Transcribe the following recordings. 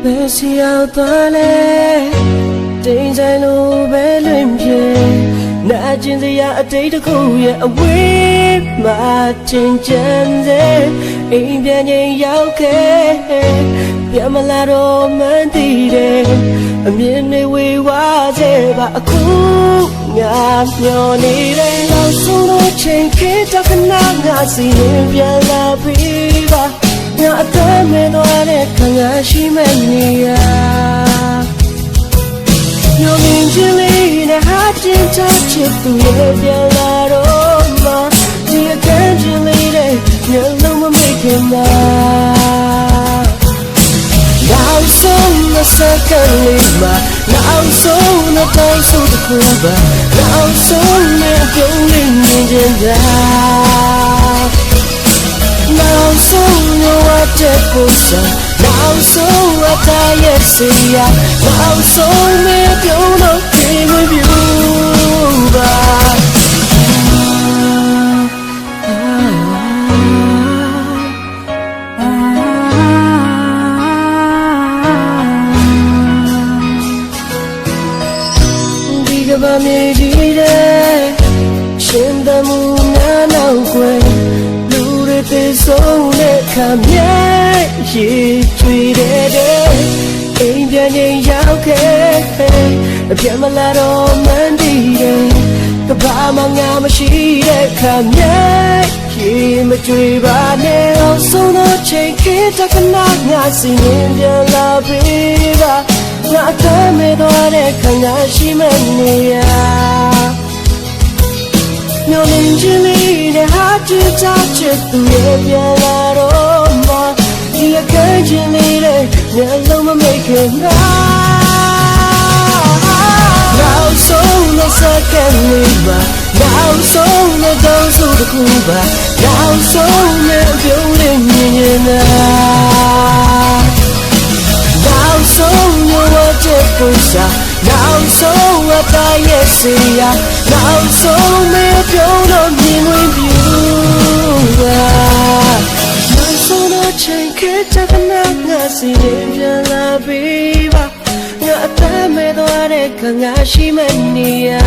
Bessie out the lane, danger no bellion, Najin the a day to go away, Martin Jenze, Indian Yauke, Yamalado Mandide, a minute we was a cool, your need a solo chain, kid of a see him, Yalla Viva. Not the middle of the Kangashi Mania. Your angel, the heart in touch it to your aroma. The attention lady, your luma making love. Now so the second lima, now so the time so the cover, now so the going in the now so no what now so what I see ya now so me you know with you diga ba me dire scenda mu na quei so let come ye treated Indian Yauke, the Piamalado Mandide, the Pamanga machine, come ye, Matriba nail, so no check it, I cannot see Indian La Viva, not the middle of the Kangashi Mania. No angel, the heart to touch it to your aroma. The occasion lady, the luma making now so the second liver, now so the dance of the Cuba, now so the building in now so you want to push now so what I see ya now so me you know me with you now so no change it up and I see him la viva not the middle of the Kangashi Mania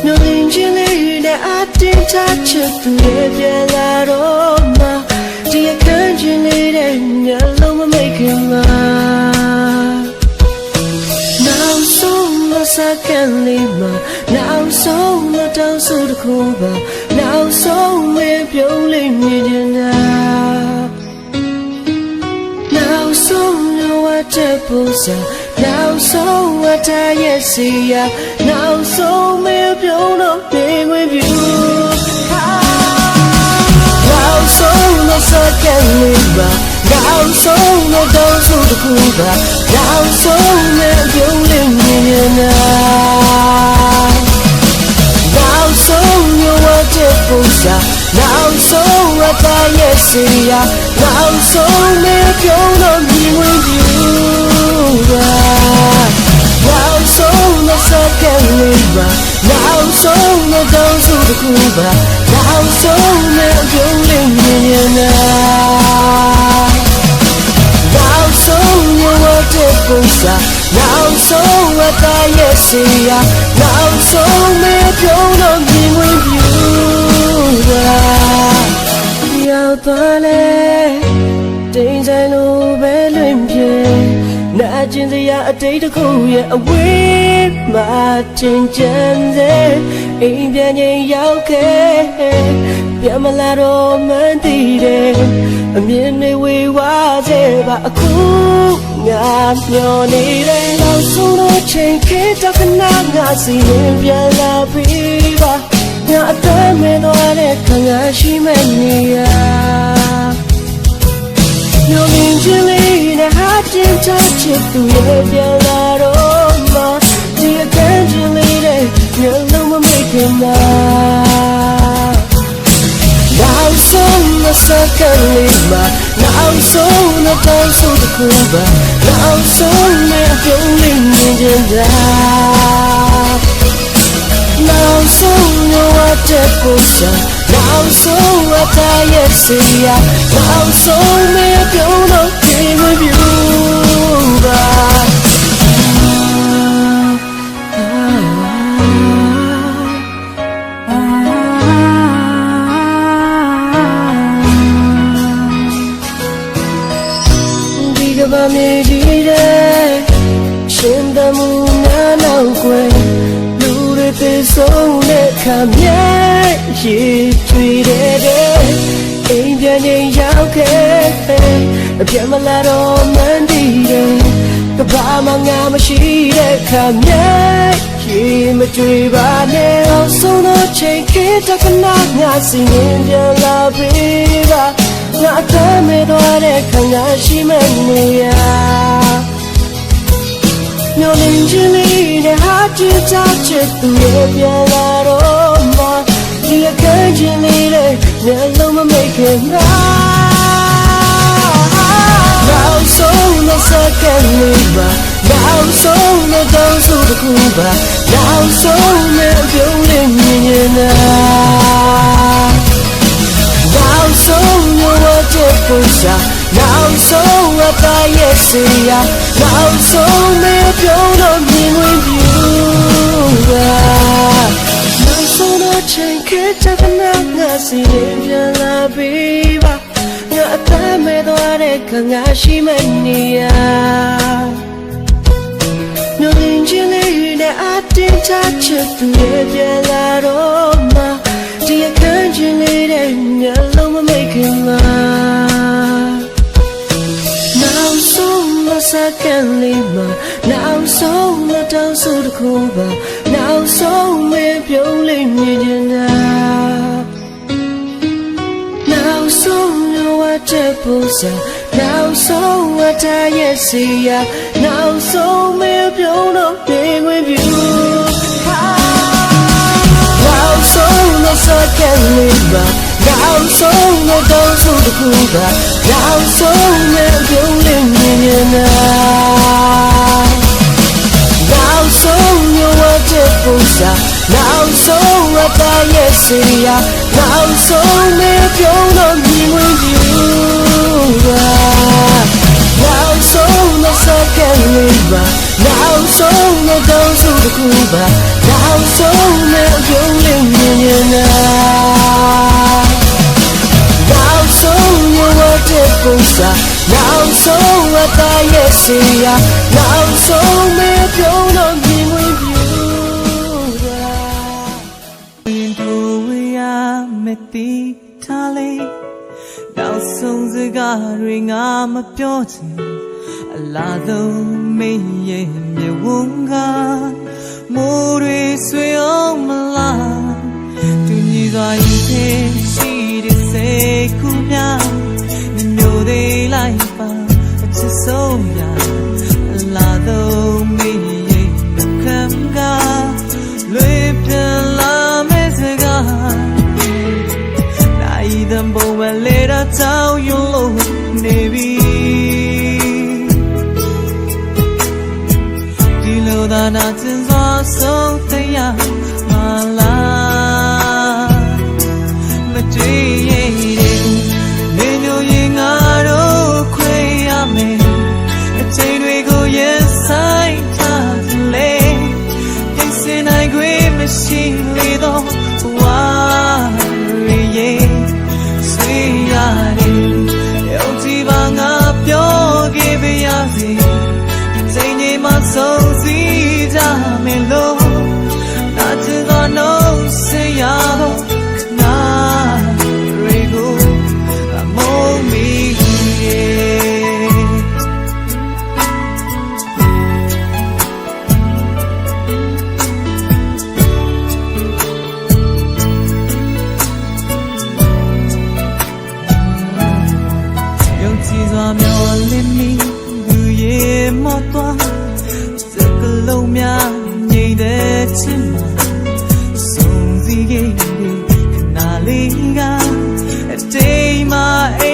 no angel that I didn't touch it to live your aroma the occasion lady your love making love now so second lima now so no down so the Cuba now so me building now so no what to push now so what I see ya now so me building with you now so no second lima now so no down so the Cuba now so me building now so you want to push now so what I see ya now so me you know me with you now so no second liver now so no down to the Cuba now so me building now so you want to push now so what I see ya now so me you know me with you out the lane danger no bellion Najin the a day to go away Martin Jenze Indian Yauke Yamalado Mandide a minute we was a cool your need a solo chain kid of a see him Yalla Viva not the middle of the Kangashi Mania no angel, the heart in touch it to your aroma. The occasion lady, your luma making love. Now so the second lima, now so the dance of the Cuba, now so the building in now so no what to push now so what I see ya now so me you know ပါမြေကြီးတဲ့ရှင်သမှုနာနောက်ွယ်လူတွေသေဆုံးတဲ့ခါမြဲရေထွေတဲ့အိမ်ပြန်ရင်ရောက်ခဲ့အပြတ်မလာတော့မှန်းတည်တယ်ကဘာမှငါမရှိတဲ့ခါမြဲရေမကြွေပါနဲ့အောင်ဆုံးတော့ချိန်ခေတ္တကနာငါစီရင်ပြန်လာပြီပါငါအသက်မဲ့သွားတဲ့ခါငါရှိမနေရမျောလင်းခြင်းလေးနဲ့ဟာကြည့်ချချစ်သူရဲ့ပြန်လာတော့မှဒီအခန်းချင်းလေးနဲ့မျက်လုံးမမိတ်ခင်ငါနောက်ဆုံးတဲ့စက္ကန့်လေးပါနောက်ဆုံးတဲ့တောင်းဆိုတစ်ခုပါနောက်ဆုံးတဲ့ပြုံးလေးမြင်နေတာနောက်ဆုံးရဲ့တဲ့ပုံစံနောက်ဆုံးအသားရဲ့စေရနောက်ဆုံးတဲ့ပြုံးလို့မြင်ဝင်ပြူပါနောက်ဆုံးတော့ချိန်ခေတ္တကနာငါစီရင်ပြန်လာပြီပါငါအသက်မဲ့သွားတဲ့ခါငါရှိမနေရမျောလင်းခြင်းလေးနဲ့အတင်းချချစ်သူရဲ့ပြန်လာတော့မှဒီအခန်းချင်းလေးတဲ့မျက်လုံးမမိတ်ခင်မှာနောက်ဆုံးမစကန်လေးမှာနောက်ဆုံးမတောင်းဆိုတစ်ခုပါနောက်ဆုံးမပြုံးလေးမြင်နေတာနောက်ဆုံးဝတ်တဲ့ပုံစံနောက်ဆုံးဝတ်တဲ့ရဲ့စီရနောက်ဆုံးမပြုံးတော့ပြင်ဝင်ပြူနောက်ဆုံးမစကန်လေးမှာနောက်ဆုံးမတောင်းဆိုတစ်ခုပါနောက်ဆုံးမပြုံးလေးမြင်နေတာနောက်ဆုံးဝတ်တဲ့ပုံစံနောက်ဆုံးဝတ်တဲ့ရဲ့စီရနောက်ဆုံးမပြုံးတော့မြင်ဝင်ပြူနောက်ဆုံးမစကန်လေးပါနောက်ဆုံးမတောင်းဆိုတစ်ခုပါနောက်ဆုံးမပြုံးလေးမြင်နေတာနောက်ဆုံးဝတ်တဲ့ပုံစံနောက်ဆုံးဝတ်တဲ့ရဲ့စီရနောက်ဆုံးမပြုံးတော့မြင်ဝင်ပြူရင်တို့ဝေးရမတိထားလေနောက်ဆုံးစကားတွေငါမပြောချင်အလားဆုံးမင်းရဲ့မြေဝန်းကမိုးတွေဆွေအောင်မလားသူညီစွာရင်သေးရှိတဲ့စိတ်ကူးများမျိုးသေးလိုက်ပါအချစ်ဆုံးရအလားဆုံးမင်းရဲ့ခံကလွေပြန်လာမယ့်စကားတံပုံပဲလေတာတောင်းယုံလို့နေပြီဒီလိုသာနာကျင်စွာဆုံးတရားမလားမတွေ့ရတဲ့နေညိုရင်ငါတို့ခွေရမယ်အချိန်တွေကိုရင်ဆိုင်ထားလေပြင်ဆင်နိုင်ခွင့်မရှိလေတော့ဝါရည်ရောက်ကြည့်ပါငါပြောခဲ့ပါရစေစိတ်ငြိမ်မှဆုံးစီကြမယ်လို့နာချင်သောနှုတ်ဆက်ရတော့နာရီကိုအမုန်းမိမျောလင်းမီလူရဲ့မတော်စကလုံးများငြိမ့်တဲ့ချင်မှာဆုံးစီခဲ့ခဏလေးကအတိမ်မှာအိ